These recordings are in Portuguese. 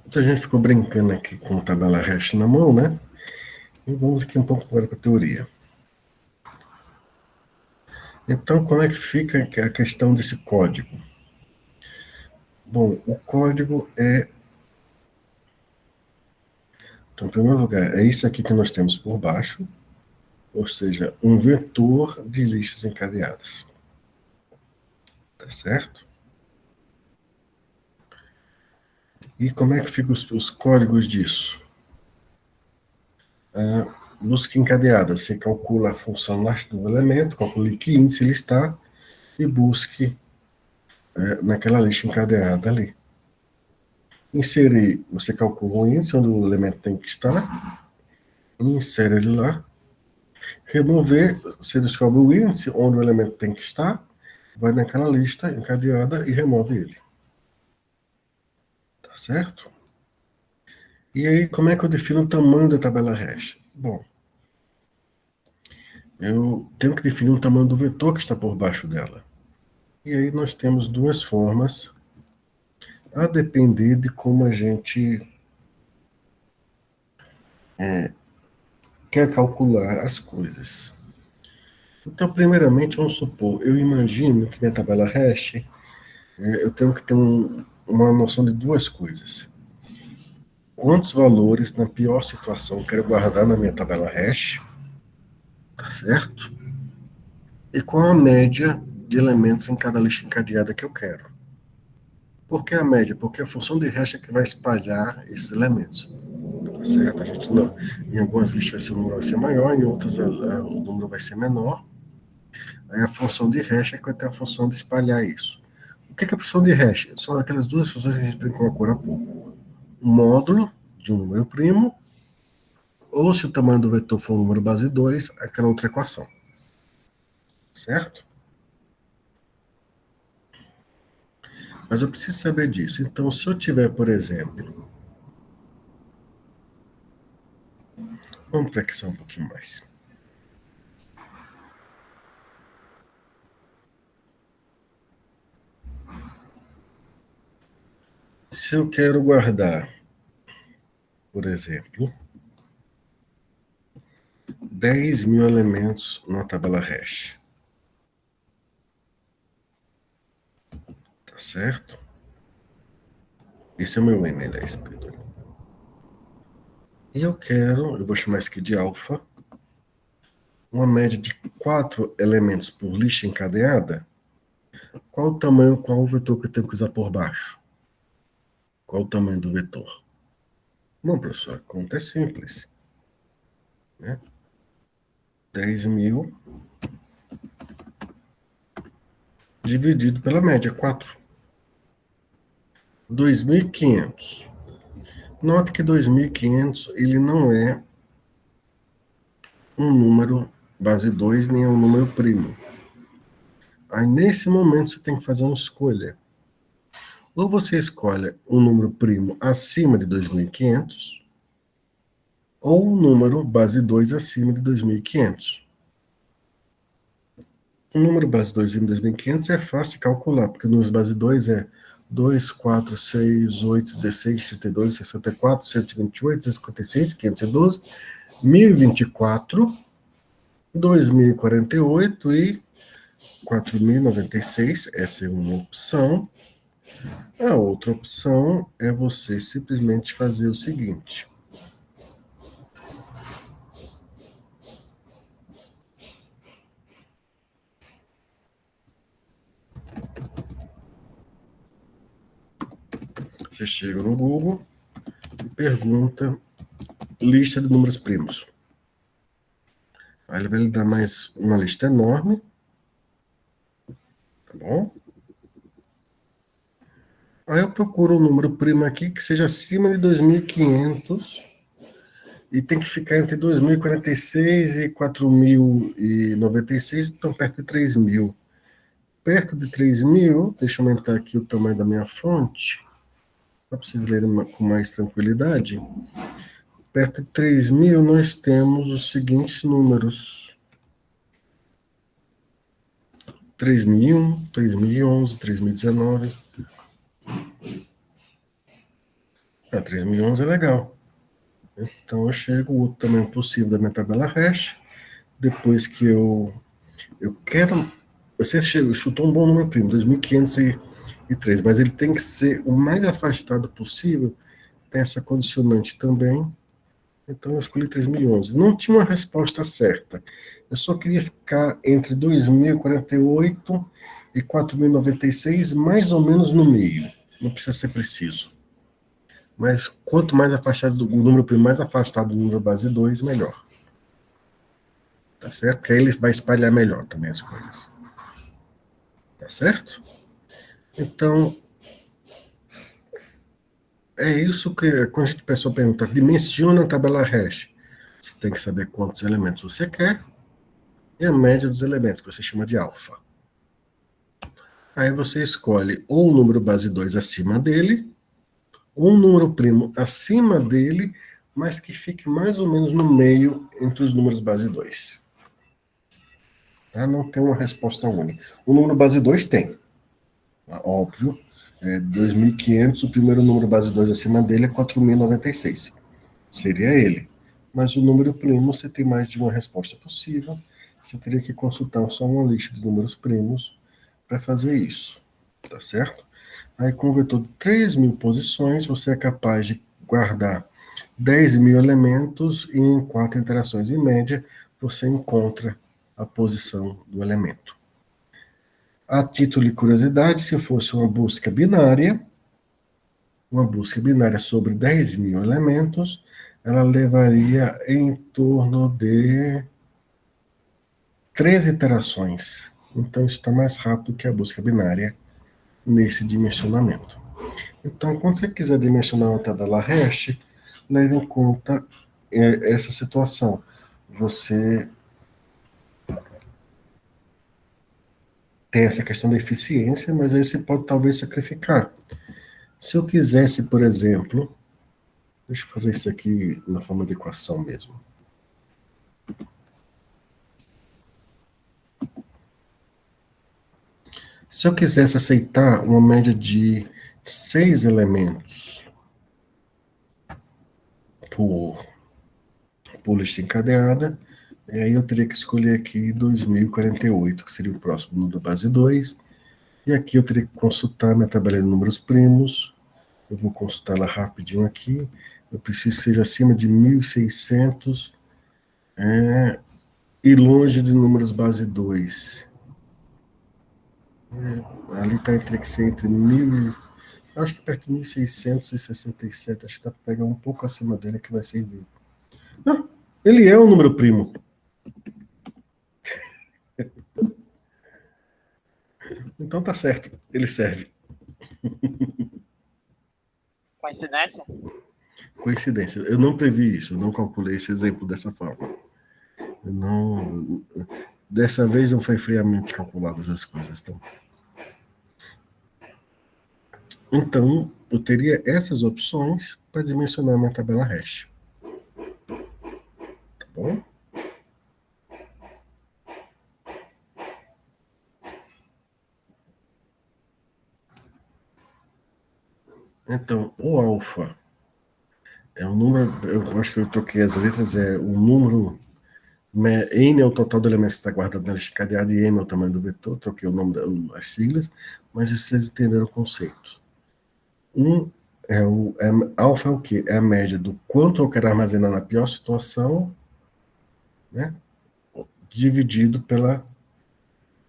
Então a gente ficou brincando aqui com tabela hash na mão, né? E vamos aqui um pouco agora para a teoria. Então, como é que fica a questão desse código? Bom, o código é... Então, em primeiro lugar, é isso aqui que nós temos por baixo, ou seja, um vetor de listas encadeadas. Tá certo? E como é que ficam os códigos disso? Busca encadeada, você calcula a função do elemento, calcula que índice ele está e busque naquela lista encadeada ali. Inserir, você calcula o índice onde o elemento tem que estar, insere ele lá. Remover, você descobre o índice onde o elemento tem que estar, vai naquela lista encadeada e remove ele. Tá certo? E aí, como é que eu defino o tamanho da tabela hash? Bom, eu tenho que definir o tamanho do vetor que está por baixo dela. E aí nós temos duas formas, a depender de como a gente quer calcular as coisas. Então, primeiramente, vamos supor, eu imagino que minha tabela hash, eu tenho que ter uma noção de duas coisas. Quantos valores, na pior situação, eu quero guardar na minha tabela hash, tá certo? E qual a média de elementos em cada lista encadeada que eu quero. Por que a média? Porque a função de hash é que vai espalhar esses elementos. Tá certo? A gente não, em algumas listas o número vai ser maior, em outras o número vai ser menor. Aí a função de hash é que vai ter a função de espalhar isso. O que é a função de hash? São aquelas duas funções que a gente brincou agora há pouco. Um módulo de um número primo, ou se o tamanho do vetor for um número base 2, aquela outra equação. Certo? Mas eu preciso saber disso. Então, se eu tiver, por exemplo, vamos flexar um pouquinho mais. Se eu quero guardar, por exemplo, 10.000 elementos numa tabela hash, tá certo? Esse é o meu N, aliás, perdão. E eu vou chamar isso aqui de alfa, uma média de 4 elementos por lista encadeada. Qual o tamanho, qual o vetor que eu tenho que usar por baixo? Qual o tamanho do vetor? Bom, professor, a conta é simples. Né? 10.000 dividido pela média, 4. 2.500. Note que 2.500 ele não é um número base 2, nem é um número primo. Aí, nesse momento, você tem que fazer uma escolha. Ou você escolhe um número primo acima de 2.500, ou um número base 2 acima de 2.500. O número base 2 acima de 2.500 é fácil de calcular, porque o número base 2 é 2, 4, 6, 8, 16, 32, 64, 128, 156, 512, 1.024, 2.048 e 4.096. Essa é uma opção. A outra opção é você simplesmente fazer o seguinte. Você chega no Google e pergunta lista de números primos. Aí ele vai lhe dar mais uma lista enorme. Tá bom? Aí eu procuro um número primo aqui que seja acima de 2.500 e tem que ficar entre 2.046 e 4.096, então perto de 3.000. Perto de 3.000, deixa eu aumentar aqui o tamanho da minha fonte, para vocês lerem com mais tranquilidade. Perto de 3.000 nós temos os seguintes números: 3.001, 3.011, 3.019. 3 milhões é legal. Então eu chego, o outro tamanho possível da minha tabela hash, depois que eu quero. Você chutou um bom número primo, 2.503, mas ele tem que ser o mais afastado possível, tem essa condicionante também. Então eu escolhi 3 milhões. Não tinha uma resposta certa. Eu só queria ficar entre 2.048 e 4.096, mais ou menos no meio. Não precisa ser preciso. Mas quanto mais afastado do número primo, mais afastado do número base 2, melhor. Tá certo? Porque aí ele vai espalhar melhor também as coisas. Tá certo? Então, é isso que, quando a pessoa pergunta, dimensiona a tabela hash. Você tem que saber quantos elementos você quer e a média dos elementos, que você chama de alfa. Aí você escolhe ou o número base 2 acima dele, ou um número primo acima dele, mas que fique mais ou menos no meio entre os números base 2. Tá? Não tem uma resposta única. O número base 2 tem, óbvio. 2.500, o primeiro número base 2 acima dele é 4.096. Seria ele. Mas o número primo, você tem mais de uma resposta possível. Você teria que consultar só uma lista de números primos para fazer isso. Tá certo? Aí, com um vetor de 3.000 posições, você é capaz de guardar 10.000 elementos e em 4 interações em média, você encontra a posição do elemento. A título de curiosidade, se fosse uma busca binária sobre 10.000 elementos, ela levaria em torno de 13 iterações. Então, isso está mais rápido que a busca binária nesse dimensionamento. Então, quando você quiser dimensionar uma tabela hash, leve em conta essa situação. Você tem essa questão da eficiência, mas aí você pode talvez sacrificar. Se eu quisesse, por exemplo, deixa eu fazer isso aqui na forma de equação mesmo. Se eu quisesse aceitar uma média de 6 elementos por, por lista encadeada, aí eu teria que escolher aqui 2048, que seria o próximo número base 2, e aqui eu teria que consultar minha tabela de números primos. Eu vou consultá-la rapidinho aqui. Eu preciso que seja acima de 1.600 e longe de números base 2. Ali está entre que ser entre 1.000 acho que perto de 1.667, acho que dá para pegar um pouco acima dele que vai servir. Ah, ele é um número primo. Então tá certo, ele serve. Coincidência? Coincidência. Eu não previ isso, eu não calculei esse exemplo dessa forma. Eu não, dessa vez não foi friamente calculadas as coisas. Então, eu teria essas opções para dimensionar minha tabela hash. Tá bom? Então, o alfa é um número, eu acho que eu troquei as letras, é o número, n é o total de elementos que está guardado na lista cadeada e m é o tamanho do vetor, troquei o nome das siglas, mas vocês entenderam o conceito. Alfa é o quê? É a média do quanto eu quero armazenar na pior situação, né, dividido pela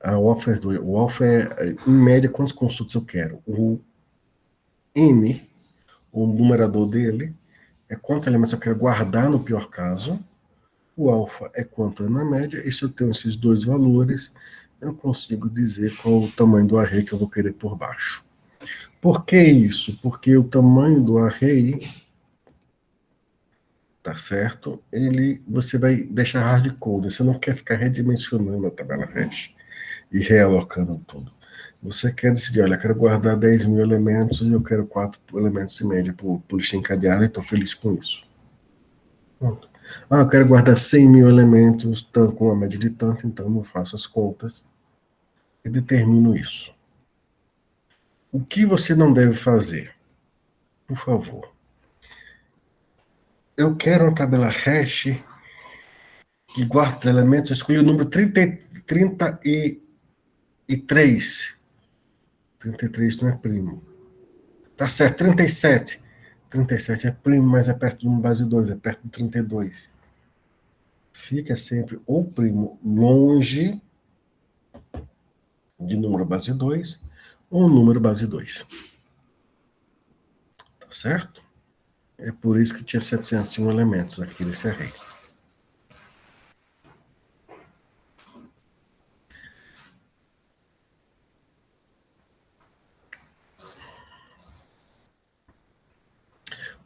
o alfa é 2. O alfa é, em média, quantos consultas eu quero. O n, o numerador dele, é quantos elementos eu quero guardar no pior caso. O alfa é quanto é na média, e se eu tenho esses dois valores, eu consigo dizer qual o tamanho do array que eu vou querer por baixo. Por que isso? Porque o tamanho do array, tá certo? Você vai deixar hardcode, você não quer ficar redimensionando a tabela hash e realocando tudo. Você quer decidir, olha, eu quero guardar 10.000 elementos e eu quero 4 elementos em média por lista encadeada e estou feliz com isso. Pronto. Eu quero guardar 100.000 elementos com uma média de tanto, então eu faço as contas e determino isso. O que você não deve fazer? Por favor, eu quero uma tabela hash que guarda os elementos, eu escolhi o número 33. 33 não é primo. Tá certo, 37. 37 é primo, mas é perto do base 2, é perto do 32. Fica sempre ou primo longe de número base 2 ou número base 2. Tá certo? É por isso que tinha 701 elementos aqui nesse array.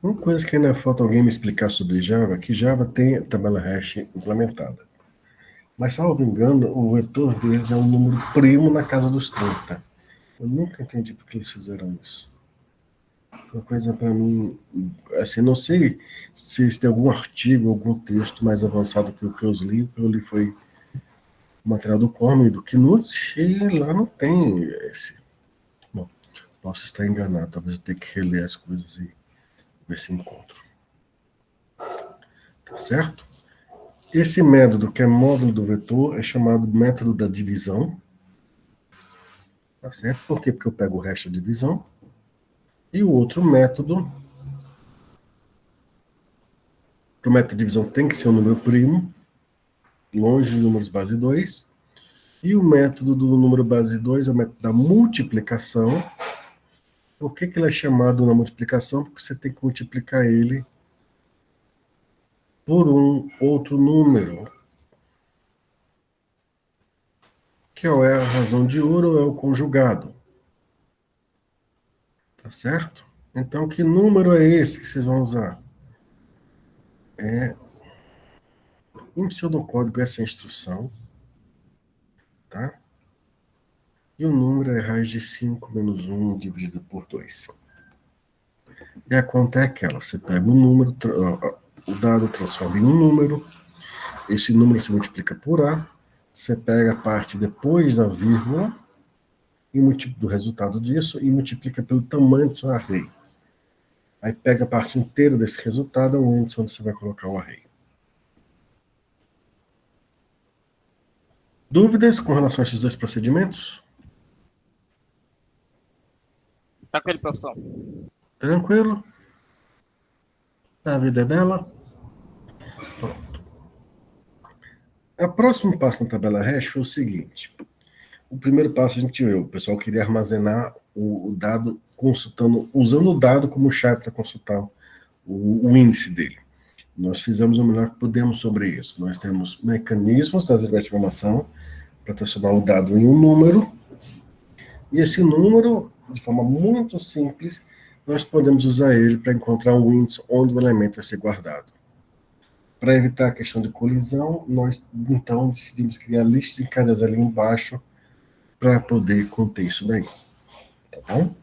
Uma coisa que ainda falta alguém me explicar sobre Java, é que Java tem a tabela hash implementada. Mas, salvo engano, o vetor deles é um número primo na casa dos 30. Eu nunca entendi por que eles fizeram isso. Foi uma coisa para mim, assim, não sei se tem algum artigo, algum texto mais avançado que o que eu li. O que eu li foi o material do Corme e do Knut, e lá não tem esse. Bom, posso estar enganado, talvez eu tenha que reler as coisas e ver se encontro. Tá certo? Esse método, que é módulo do vetor, é chamado método da divisão. Tá certo? Por quê? Porque eu pego o resto da divisão. E o outro método, para o método de divisão tem que ser um número primo, longe de números base 2. E o método do número base 2 é o método da multiplicação. Por que ele é chamado na multiplicação? Porque você tem que multiplicar ele por um outro número, que é a razão de ouro ou é o conjugado. Tá certo? Então, que número é esse que vocês vão usar? Em pseudocódigo essa é a instrução, tá? E o número é raiz de 5 menos 1 dividido por 2. E a conta é aquela, você pega o número, o dado transforma em um número, esse número se multiplica por A, você pega a parte depois da vírgula, e do resultado disso, e multiplica pelo tamanho do seu array. Aí pega a parte inteira desse resultado, é o índice onde você vai colocar o array. Dúvidas com relação a esses dois procedimentos? Tranquilo, professor. Tranquilo? A vida é bela? Pronto. O próximo passo na tabela hash foi o seguinte. O primeiro passo a gente viu, o pessoal queria armazenar o dado usando o dado como chave para consultar o índice dele. Nós fizemos o melhor que pudemos sobre isso. Nós temos mecanismos das regressões de informação para transformar o dado em um número, e esse número, de forma muito simples, nós podemos usar ele para encontrar um índice onde o elemento vai ser guardado. Para evitar a questão de colisão, nós então decidimos criar listas encadeadas ali embaixo para poder conter isso daí. Tá bom?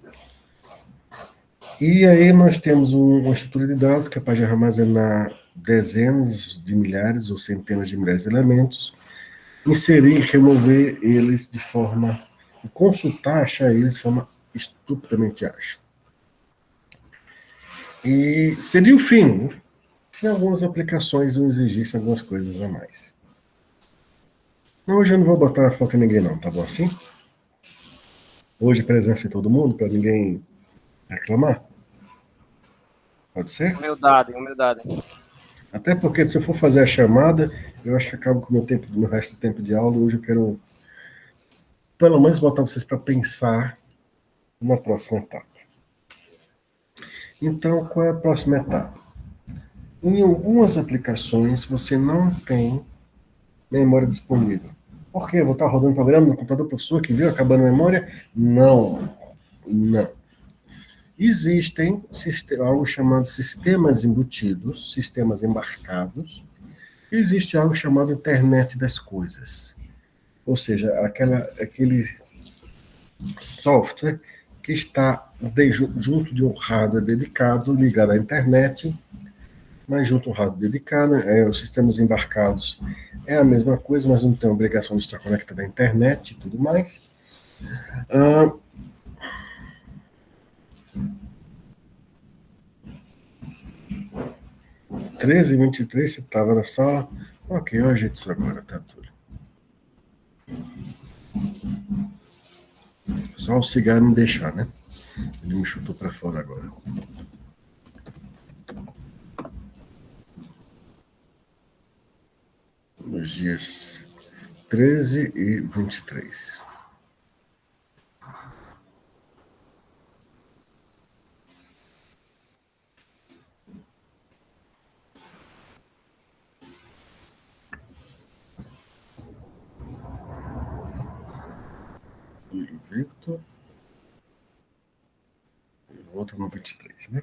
E aí nós temos uma estrutura de dados capaz de armazenar dezenas de milhares ou centenas de milhares de elementos, inserir e remover eles de forma... consultar, achar eles de forma estupidamente ágil. E seria o fim, se algumas aplicações não exigissem algumas coisas a mais. Hoje eu não vou botar a foto em ninguém não, tá bom assim? Hoje presença em todo mundo, para ninguém reclamar? Pode ser? Humildade, humildade. Até porque se eu for fazer a chamada, eu acho que acabo com o meu resto do tempo de aula. Hoje eu quero, pelo menos, botar vocês para pensar numa próxima etapa. Então, qual é a próxima etapa? Em algumas aplicações, você não tem memória disponível. Por quê? Vou estar rodando programa no computador professor que viu acabando a memória? Não. Não. Existem algo chamado sistemas embutidos, sistemas embarcados, e existe algo chamado internet das coisas. Ou seja, aquele software que está junto de um hardware dedicado, ligado à internet, mas junto a um hardware dedicado, os sistemas embarcados é a mesma coisa, mas não tem a obrigação de estar conectado à internet e tudo mais. 13 e 23, você estava na sala. Ok, eu ajeito isso agora, tá, Túlio? Só o cigarro não deixar, né? Ele me chutou para fora agora. Nos dias 13 e 23. Victor. E o outro no 23, né?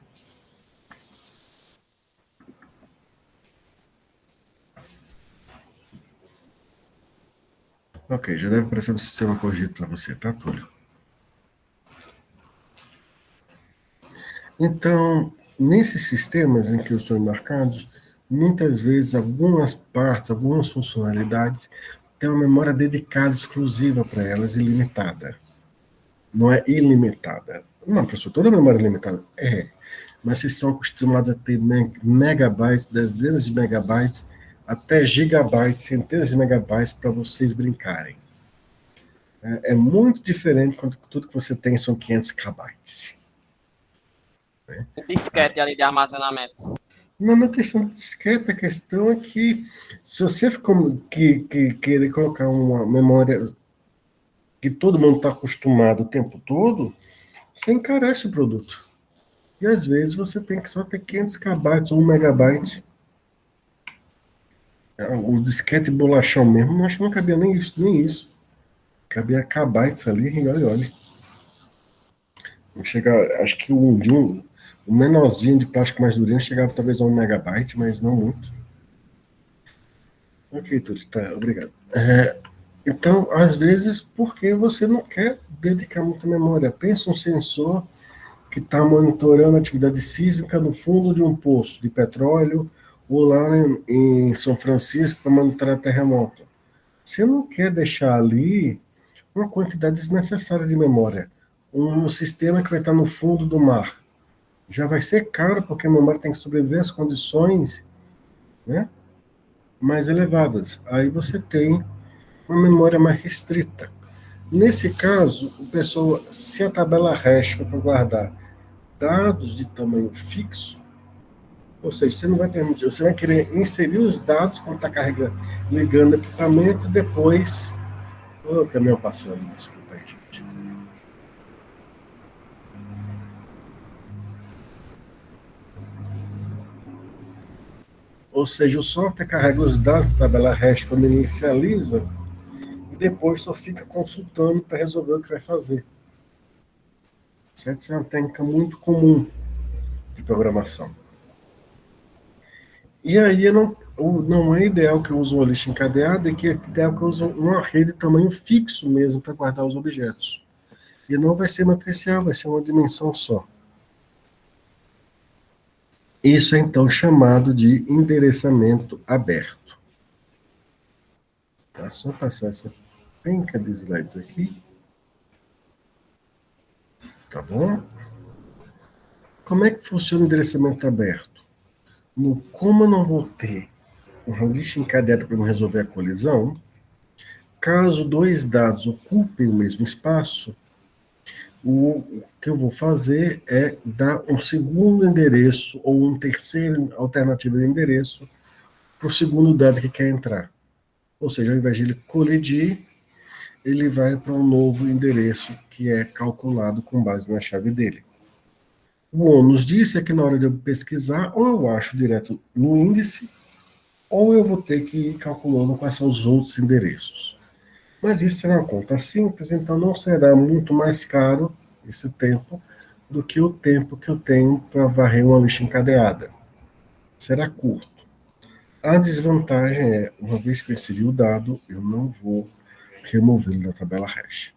Ok, já deve aparecer no sistema corrigido para você, tá, Túlio? Então, nesses sistemas em que eu estou marcados, muitas vezes algumas partes, algumas funcionalidades têm uma memória dedicada, exclusiva para elas, ilimitada. Não é ilimitada. Não, professor, toda memória é limitada. É, mas vocês estão acostumados a ter megabytes, dezenas de megabytes, até gigabytes, centenas de megabytes para vocês brincarem. É muito diferente quando tudo que você tem são 500 kbytes. Né? Disquete ali de armazenamento. Não é questão de disquete, a questão é que se você querer colocar uma memória que todo mundo está acostumado o tempo todo, você encarece o produto. E às vezes você tem que só ter 500 kbytes ou 1 megabyte. O disquete bolachão mesmo, acho que não cabia nem isso, nem isso. Cabia kbytes ali, e olha. Chega, acho que o menorzinho de plástico mais durinho chegava talvez a 1 megabyte, mas não muito. Ok, Túlio, tá, obrigado. Então, às vezes, porque você não quer dedicar muita memória. Pensa um sensor que está monitorando a atividade sísmica no fundo de um poço de petróleo ou lá em São Francisco para monitorar terremoto. Você não quer deixar ali uma quantidade desnecessária de memória. Um sistema que vai estar no fundo do mar. Já vai ser caro, porque a memória tem que sobreviver às condições, né, mais elevadas. Aí você tem uma memória mais restrita. Nesse caso, o pessoal, se a tabela hash for para guardar dados de tamanho fixo, ou seja, você não vai permitir, você vai querer inserir os dados quando está carregando, ligando o equipamento, e depois. Ô, caminhão passando, desculpa aí, gente. Ou seja, o software carrega os dados da tabela hash quando ele inicializa e depois só fica consultando para resolver o que vai fazer. Certo? Isso é uma técnica muito comum de programação. E aí não é ideal que eu use uma lista encadeada, é que é ideal que eu use uma rede de tamanho fixo mesmo para guardar os objetos. E não vai ser matricial, vai ser uma dimensão só. Isso é então chamado de endereçamento aberto. Tá? Só passar essa penca de slides aqui. Tá bom? Como é que funciona o endereçamento aberto? Como eu não vou ter uma lista encadeada para me resolver a colisão, caso dois dados ocupem o mesmo espaço, o que eu vou fazer é dar um segundo endereço ou um terceiro alternativa de endereço para o segundo dado que quer entrar. Ou seja, ao invés de ele colidir, ele vai para um novo endereço que é calculado com base na chave dele. O ônus disso é que na hora de eu pesquisar, ou eu acho direto no índice, ou eu vou ter que ir calculando quais são os outros endereços. Mas isso será uma conta simples, então não será muito mais caro esse tempo do que o tempo que eu tenho para varrer uma lista encadeada. Será curto. A desvantagem é, uma vez que eu inseri o dado, eu não vou removê-lo da tabela hash.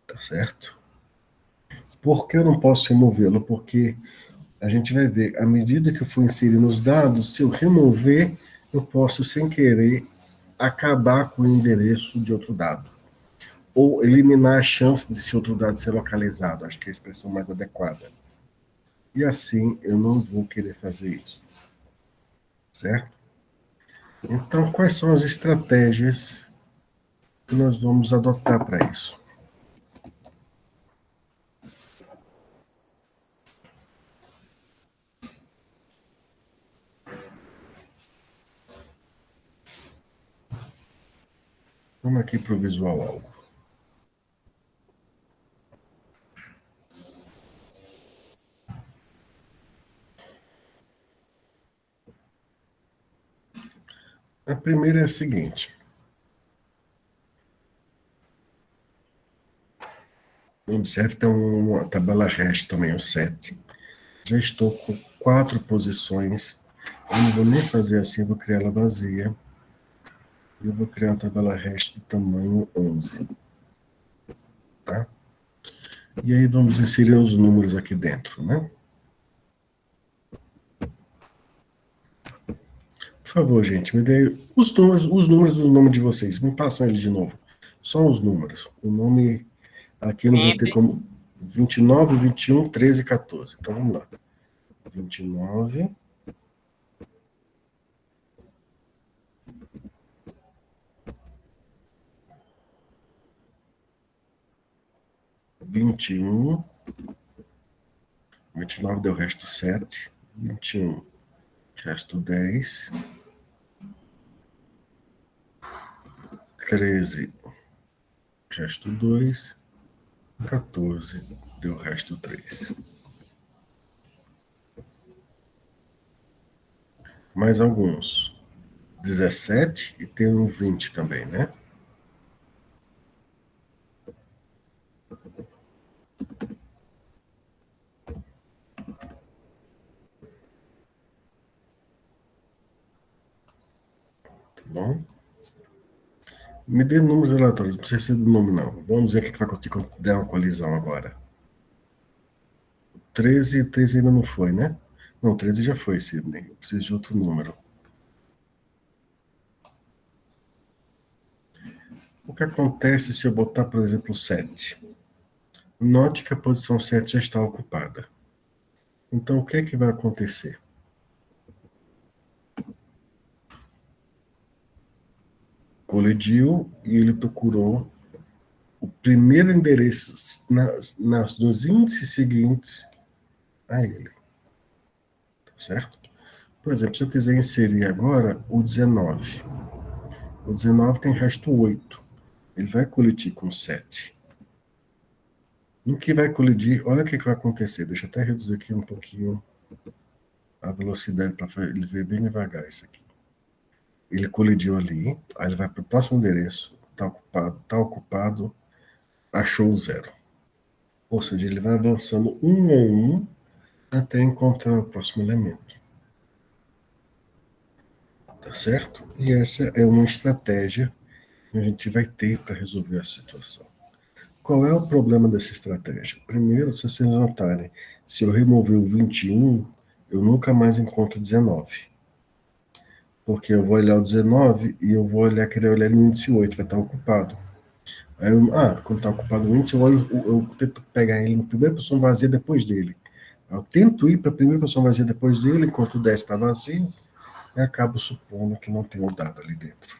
Tá certo? Por que eu não posso removê-lo? Porque a gente vai ver, à medida que eu for inserindo os dados, se eu remover, eu posso, sem querer, acabar com o endereço de outro dado. Ou eliminar a chance desse outro dado ser localizado, acho que é a expressão mais adequada. E assim, eu não vou querer fazer isso. certo? Então, quais são as estratégias que nós vamos adotar para isso? Vamos aqui para o visual algo. A primeira é a seguinte. Observe, tem uma tabela hash também, o 7. Já estou com 4 posições. Eu não vou nem fazer assim, vou criar ela vazia. Eu vou criar uma tabela hash de tamanho 11. Tá? E aí vamos inserir os números aqui dentro, né? Por favor, gente, me dê os números do nome de vocês. Me passam eles de novo. Só os números. O nome aqui eu não vou ter 20, como 29, 21, 13 e 14. Então vamos lá. 29, 21, 29 deu resto 7, 21, resto 10, 13, resto 2, 14, deu resto 3. Mais alguns. 17 e tem um 20 também, né? Tá bom? Me dê números aleatórios, não precisa ser do nome, não. Vamos ver o que vai conseguir dar uma colisão agora. 13 ainda não foi, né? Não, 13 já foi, Sidney. Eu preciso de outro número. O que acontece se eu botar, por exemplo, 7? Note que a posição 7 já está ocupada. Então, o que é que vai acontecer? Colidiu e ele procurou o primeiro endereço nos índices seguintes a ele. Tá certo? Por exemplo, se eu quiser inserir agora o 19. O 19 tem resto 8. Ele vai colidir com 7. No que vai colidir, olha o que vai acontecer. Deixa eu até reduzir aqui um pouquinho a velocidade para ele ver bem devagar isso aqui. Ele colidiu ali, aí ele vai para o próximo endereço, tá ocupado, achou o 0. Ou seja, ele vai avançando um a um até encontrar o próximo elemento. Tá certo? E essa é uma estratégia que a gente vai ter para resolver a situação. Qual é o problema dessa estratégia? Primeiro, se vocês notarem, se eu remover o 21, eu nunca mais encontro 19. Porque eu vou olhar o 19 e eu vou olhar, querer olhar no índice 8, vai estar ocupado. Aí quando está ocupado o índice, eu tento pegar ele na primeira posição vazia depois dele. Eu tento ir para a primeira posição vazia depois dele, enquanto o 10 está vazio, e acabo supondo que não tem o dado ali dentro.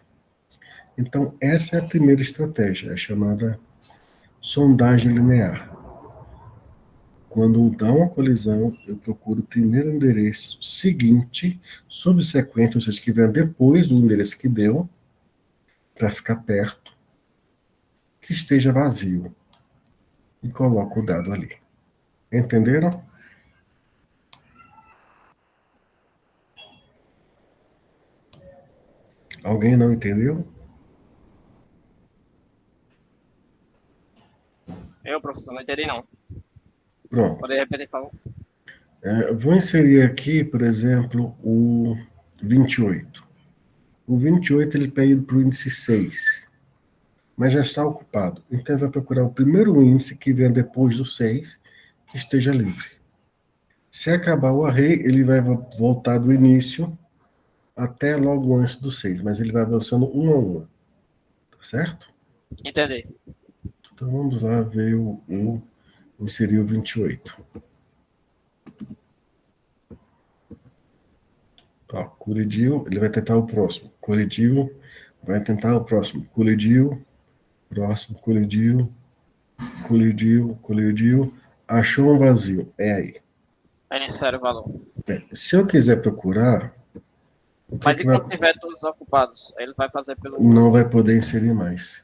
Então, essa é a primeira estratégia, é chamada sondagem linear. Quando dá uma colisão, eu procuro o primeiro endereço seguinte, subsequente, ou seja, que vem depois do endereço que deu, para ficar perto, que esteja vazio. E coloco o dado ali. Entenderam? Alguém não entendeu? Eu, professor, não entendi não. Pronto. Pode repetir, por favor? Vou inserir aqui, por exemplo, o 28. O 28 ele pede para o índice 6, mas já está ocupado. Então ele vai procurar o primeiro índice que vem depois do 6, que esteja livre. Se acabar o array, ele vai voltar do início até logo antes do 6, mas ele vai avançando um a um. Tá certo? Entendi. Então vamos lá ver inserir o 28. Ó, colidiu, ele vai tentar o próximo. Colidiu, vai tentar o próximo. Colidiu, próximo, colidiu, colidiu, colidiu. Achou um vazio. É aí. Aí insere o valor. Se eu quiser procurar, o que Mas que e vai. quando tiver todos ocupados? Aí ele vai fazer pelo. Não vai poder inserir mais.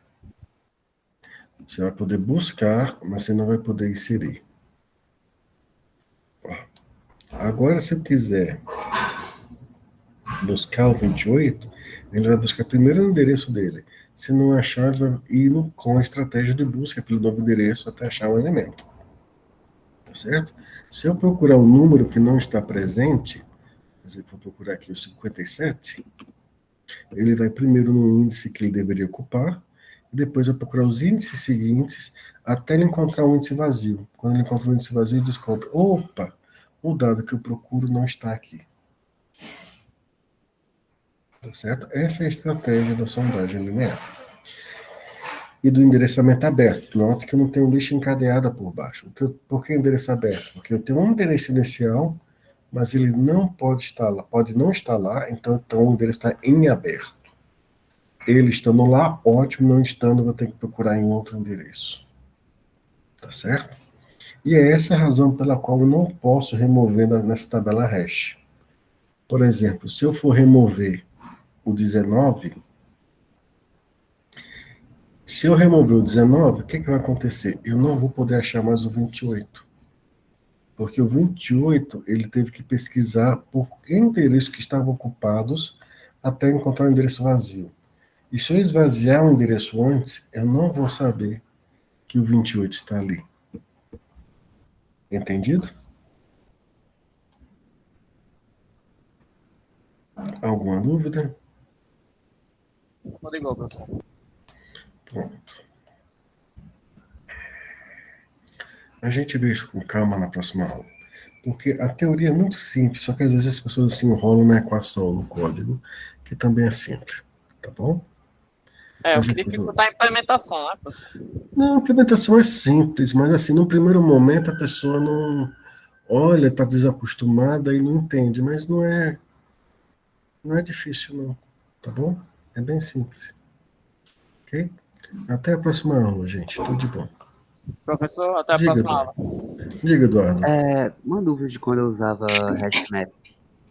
Você vai poder buscar, mas você não vai poder inserir. Agora, se eu quiser buscar o 28, ele vai buscar primeiro o endereço dele. Se não achar, ele vai ir com a estratégia de busca pelo novo endereço até achar o elemento. Tá certo? Se eu procurar um número que não está presente, por exemplo, vou procurar aqui o 57, ele vai primeiro no índice que ele deveria ocupar, e depois vai procurar os índices seguintes até ele encontrar um índice vazio. Quando ele encontra um índice vazio, ele descobre: opa, o dado que eu procuro não está aqui. Tá certo? Essa é a estratégia da sondagem linear. E do endereçamento aberto. Note que eu não tenho lista encadeada por baixo. Por que endereço aberto? Porque eu tenho um endereço inicial, mas ele não pode estar lá, pode não estar lá, então o endereço está em aberto. Ele estando lá, ótimo, não estando, eu vou ter que procurar em outro endereço. Tá certo? E é essa a razão pela qual eu não posso remover nessa tabela hash. Por exemplo, se eu for remover o 19, se eu remover o 19, o que vai acontecer? Eu não vou poder achar mais o 28. Porque o 28, ele teve que pesquisar por endereços que estavam ocupados até encontrar um endereço vazio. E se eu esvaziar o endereço antes, eu não vou saber que o 28 está ali. Entendido? Alguma dúvida? Não ligou, professor. Pronto. A gente vê isso com calma na próxima aula. Porque a teoria é muito simples, só que às vezes as pessoas se enrolam na equação, no código, que também é simples. Tá bom? É, Então a o que gente continua. dificulta a implementação, né, professor? Não, a implementação é simples, mas assim, no primeiro momento a pessoa não olha, está desacostumada e não entende, mas não é difícil não, tá bom? É bem simples, ok? Até a próxima aula, gente. Tudo de bom. Professor, até a Diga, próxima Eduardo. aula. Diga, Eduardo. Uma dúvida de quando eu usava HashMap.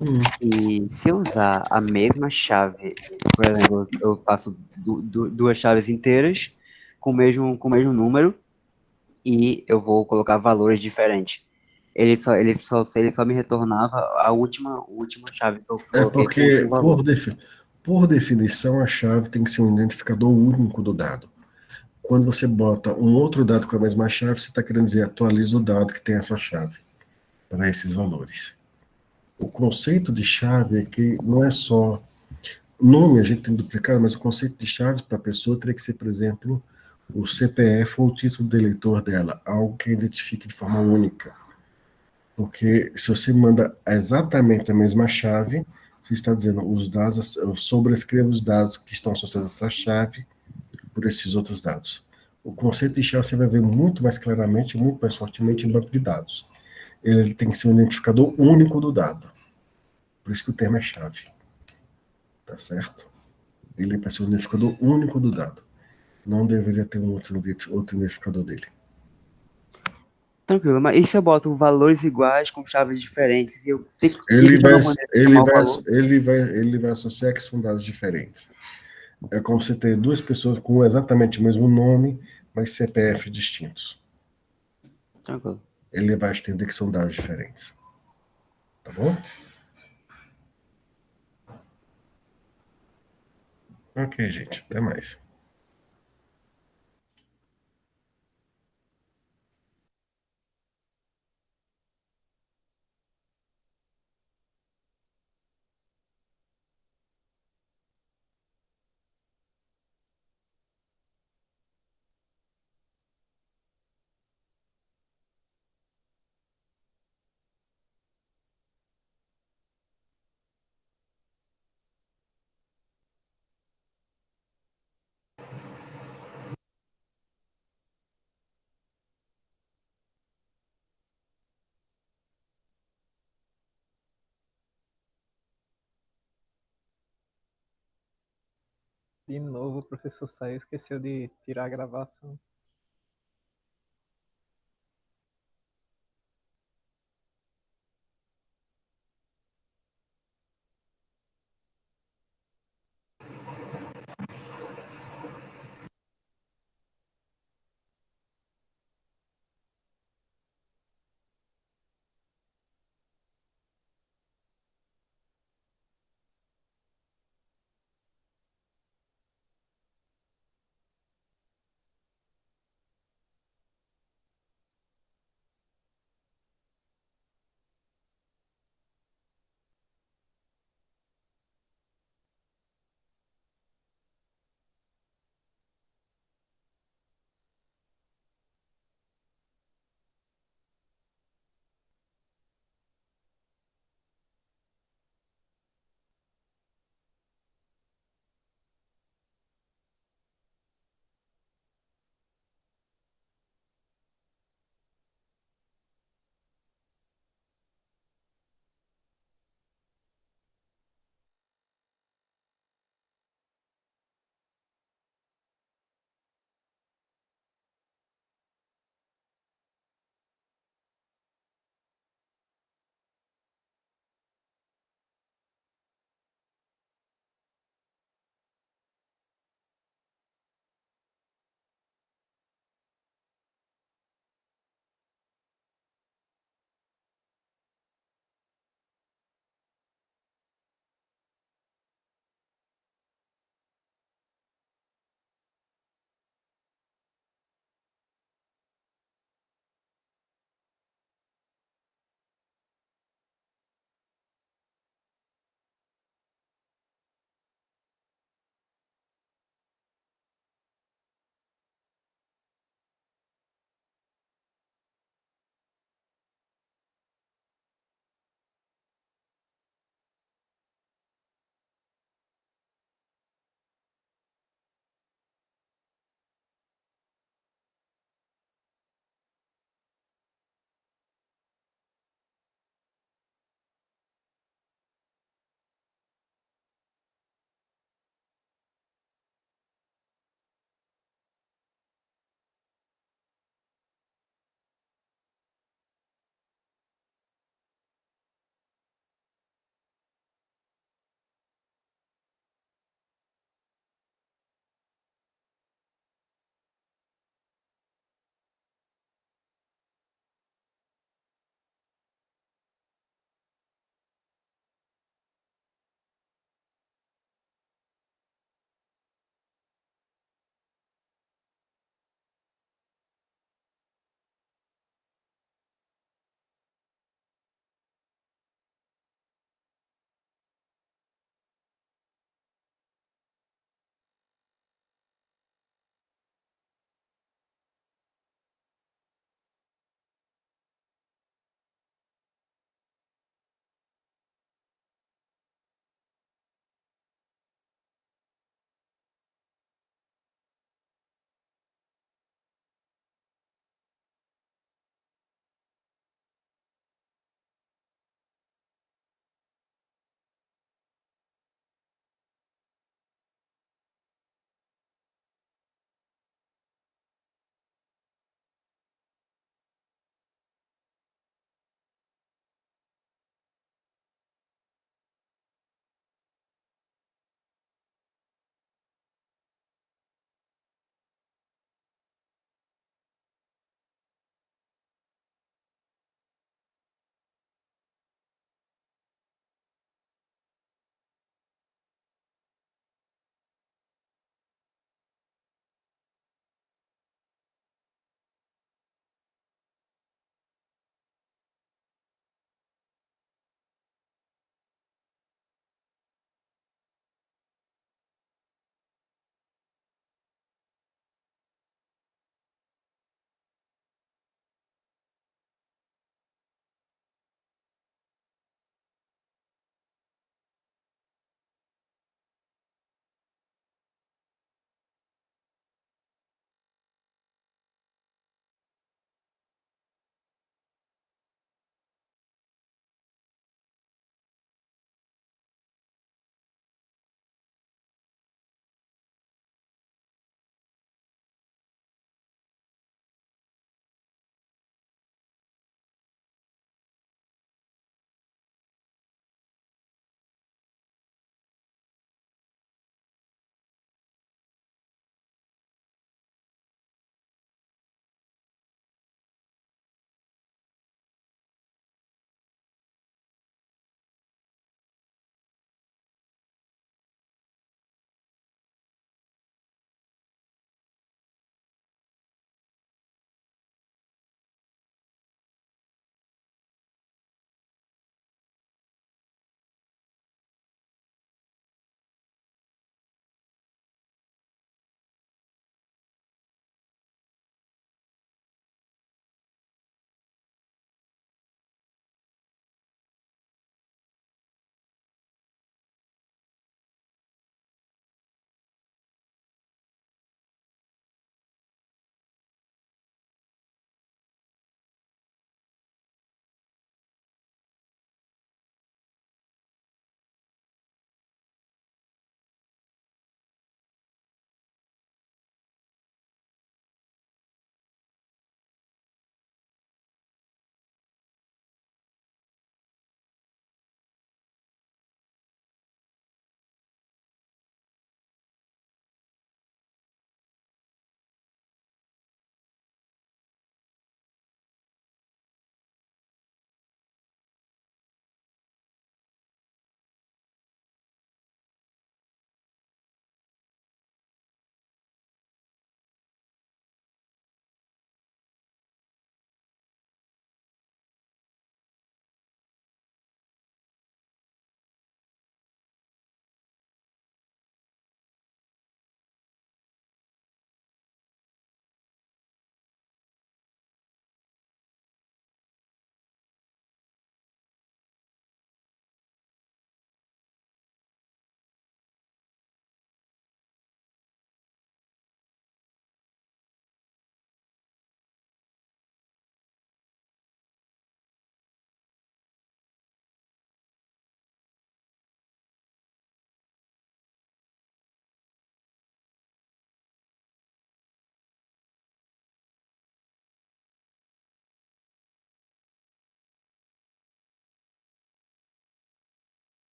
Hum, E se eu usar a mesma chave, por exemplo, eu faço duas chaves inteiras com o mesmo número e eu vou colocar valores diferentes. Ele só me retornava a última chave que eu É coloquei com o porque, último valor. por definição, a chave tem que ser um identificador único do dado. Quando você bota um outro dado com a mesma chave, você está querendo dizer atualiza o dado que tem essa chave para esses valores. O conceito de chave é que não é só nome, a gente tem duplicado, mas o conceito de chave para a pessoa teria que ser, por exemplo, o CPF ou o título de eleitor dela, algo que identifique de forma única. Porque se você manda exatamente a mesma chave, você está dizendo os dados, eu sobrescrevo os dados que estão associados a essa chave por esses outros dados. O conceito de chave você vai ver muito mais claramente, muito mais fortemente em banco de dados. Ele tem que ser um identificador único do dado. Por isso que o termo é chave. Tá certo? Ele vai ser um identificador único do dado. Não deveria ter um outro identificador dele. Tranquilo, mas e se eu boto valores iguais com chaves diferentes? E eu tenho, Ele existe vai, alguma maneira de ele chamar o vai, valor? ele vai associar que são dados diferentes. É como você ter duas pessoas com exatamente o mesmo nome, mas CPF distintos. Tranquilo. Ele vai entender que são dados diferentes. Tá bom? Ok, gente. Até mais. De novo, o professor saiu, esqueceu de tirar a gravação.